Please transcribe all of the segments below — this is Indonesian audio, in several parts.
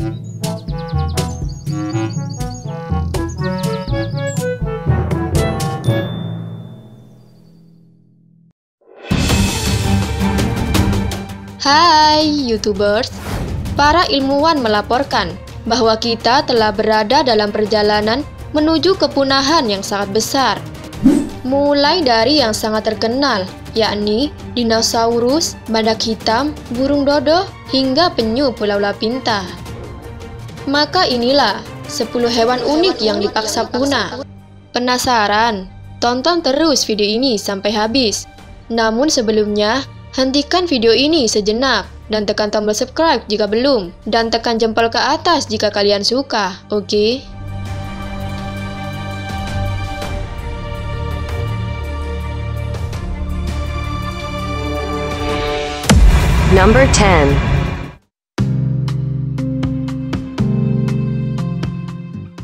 Hai YouTubers, para ilmuwan melaporkan bahwa kita telah berada dalam perjalanan menuju kepunahan yang sangat besar. Mulai dari yang sangat terkenal, yakni dinosaurus, badak hitam, burung dodo, hingga penyu Pulau Lapinta. Maka inilah 10 hewan unik yang dipaksa punah. Penasaran? Tonton terus video ini sampai habis. Namun sebelumnya, hentikan video ini sejenak dan tekan tombol subscribe jika belum, dan tekan jempol ke atas jika kalian suka, oke? Number 10.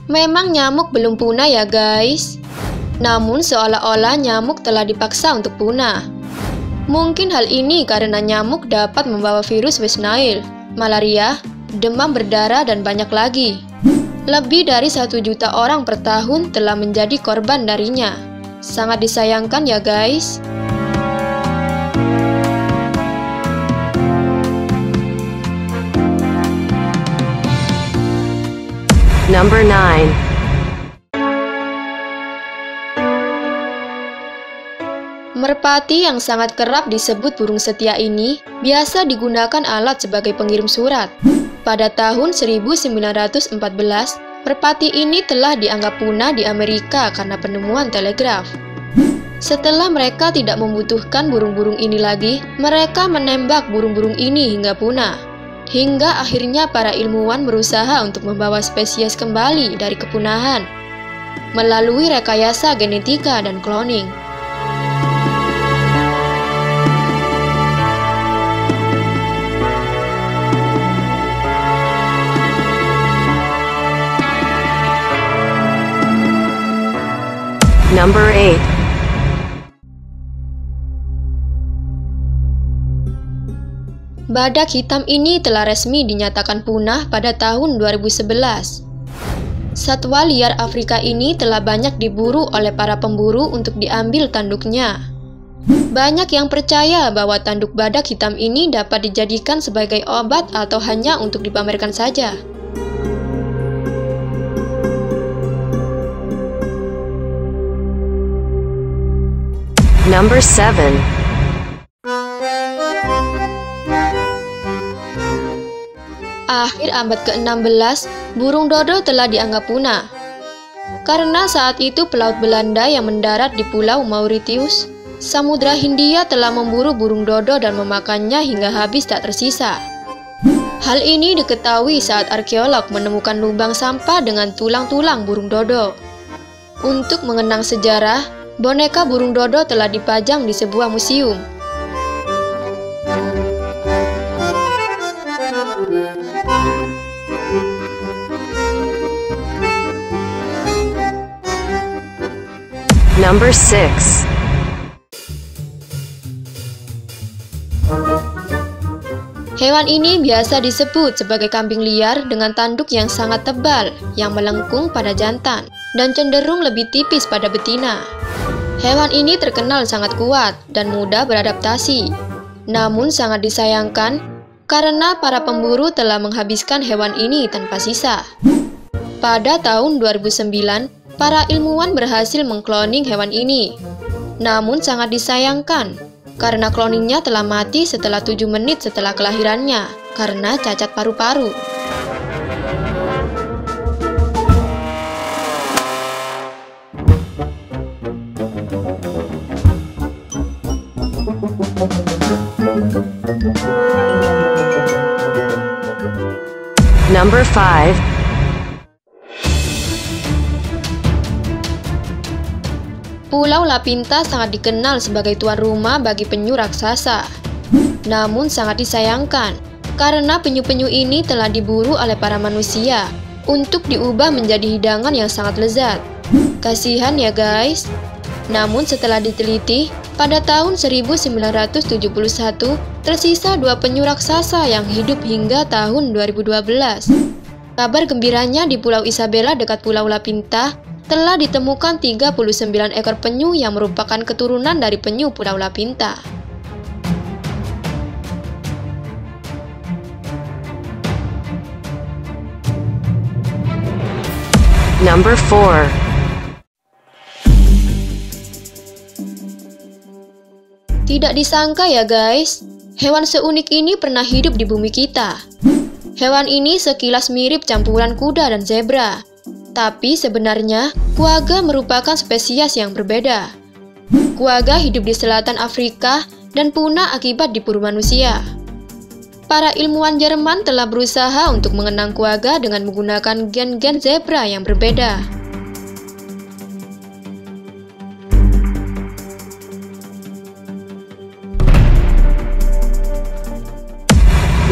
Memang nyamuk belum punah ya guys. Namun seolah-olah nyamuk telah dipaksa untuk punah. Mungkin hal ini karena nyamuk dapat membawa virus West Nile, malaria, demam berdarah, dan banyak lagi. Lebih dari 1 juta orang per tahun telah menjadi korban darinya. Sangat disayangkan ya guys. Number 9. Merpati yang sangat kerap disebut burung setia ini biasa digunakan alat sebagai pengirim surat. Pada tahun 1914, merpati ini telah dianggap punah di Amerika karena penemuan telegraf. Setelah mereka tidak membutuhkan burung-burung ini lagi, mereka menembak burung-burung ini hingga punah. Hingga akhirnya para ilmuwan berusaha untuk membawa spesies kembali dari kepunahan melalui rekayasa genetika dan cloning. Number 8. Badak hitam ini telah resmi dinyatakan punah pada tahun 2011. Satwa liar Afrika ini telah banyak diburu oleh para pemburu untuk diambil tanduknya. Banyak yang percaya bahwa tanduk badak hitam ini dapat dijadikan sebagai obat atau hanya untuk dipamerkan saja. Number 7. Akhir abad ke-16, burung dodo telah dianggap punah. Karena saat itu pelaut Belanda yang mendarat di Pulau Mauritius, Samudra Hindia telah memburu burung dodo dan memakannya hingga habis tak tersisa. Hal ini diketahui saat arkeolog menemukan lubang sampah dengan tulang-tulang burung dodo. Untuk mengenang sejarah, boneka burung dodo telah dipajang di sebuah museum. Number 6. Hewan ini biasa disebut sebagai kambing liar dengan tanduk yang sangat tebal, yang melengkung pada jantan, dan cenderung lebih tipis pada betina. Hewan ini terkenal sangat kuat dan mudah beradaptasi. Namun sangat disayangkan karena para pemburu telah menghabiskan hewan ini tanpa sisa. Pada tahun 2009, para ilmuwan berhasil mengkloning hewan ini. Namun sangat disayangkan karena kloningnya telah mati setelah 7 menit setelah kelahirannya karena cacat paru-paru. Number 5. Pulau Lapinta sangat dikenal sebagai tuan rumah bagi penyu raksasa. Namun sangat disayangkan karena penyu-penyu ini telah diburu oleh para manusia untuk diubah menjadi hidangan yang sangat lezat. Kasihan ya guys. Namun setelah diteliti, pada tahun 1971 tersisa 2 penyu raksasa yang hidup hingga tahun 2012. Kabar gembiranya di Pulau Isabela dekat Pulau Lapinta telah ditemukan 39 ekor penyu yang merupakan keturunan dari penyu Pulau Lapinta. Number 4. Tidak disangka ya guys, hewan seunik ini pernah hidup di bumi kita. Hewan ini sekilas mirip campuran kuda dan zebra. Tapi sebenarnya, quagga merupakan spesies yang berbeda. Quagga hidup di selatan Afrika dan punah akibat diburu manusia. Para ilmuwan Jerman telah berusaha untuk mengenang quagga dengan menggunakan gen-gen zebra yang berbeda.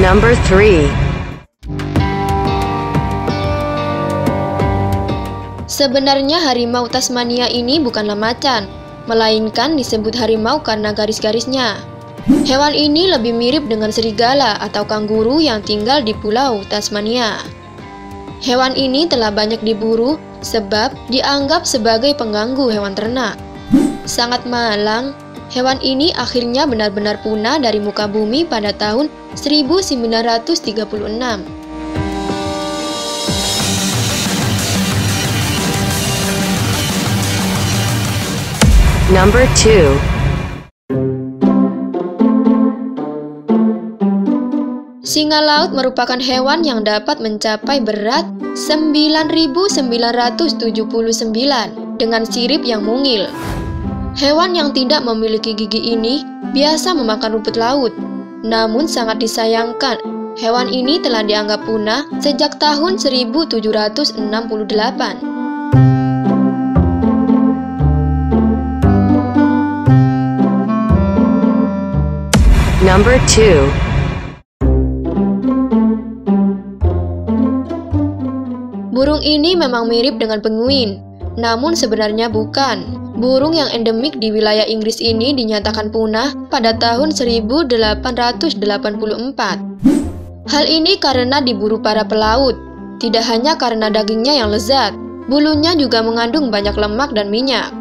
Number 3. Sebenarnya harimau Tasmania ini bukanlah macan, melainkan disebut harimau karena garis-garisnya. Hewan ini lebih mirip dengan serigala atau kanguru yang tinggal di Pulau Tasmania. Hewan ini telah banyak diburu sebab dianggap sebagai pengganggu hewan ternak. Sangat malang, hewan ini akhirnya benar-benar punah dari muka bumi pada tahun 1936. Number 2. Singa laut merupakan hewan yang dapat mencapai berat 9.979 dengan sirip yang mungil. Hewan yang tidak memiliki gigi ini biasa memakan rumput laut. Namun sangat disayangkan, hewan ini telah dianggap punah sejak tahun 1768. Number 2. Burung ini memang mirip dengan penguin, namun sebenarnya bukan. Burung yang endemik di wilayah Inggris ini dinyatakan punah pada tahun 1884. Hal ini karena diburu para pelaut. Tidak hanya karena dagingnya yang lezat, bulunya juga mengandung banyak lemak dan minyak.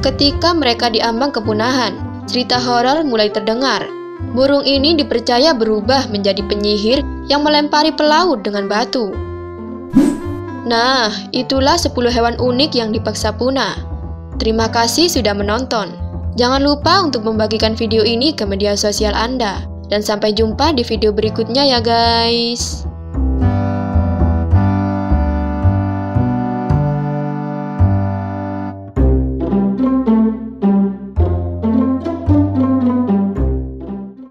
Ketika mereka diambang kepunahan, cerita horor mulai terdengar. Burung ini dipercaya berubah menjadi penyihir yang melempari pelaut dengan batu. Nah, itulah 10 hewan unik yang dipaksa punah. Terima kasih sudah menonton. Jangan lupa untuk membagikan video ini ke media sosial Anda. Dan sampai jumpa di video berikutnya ya guys.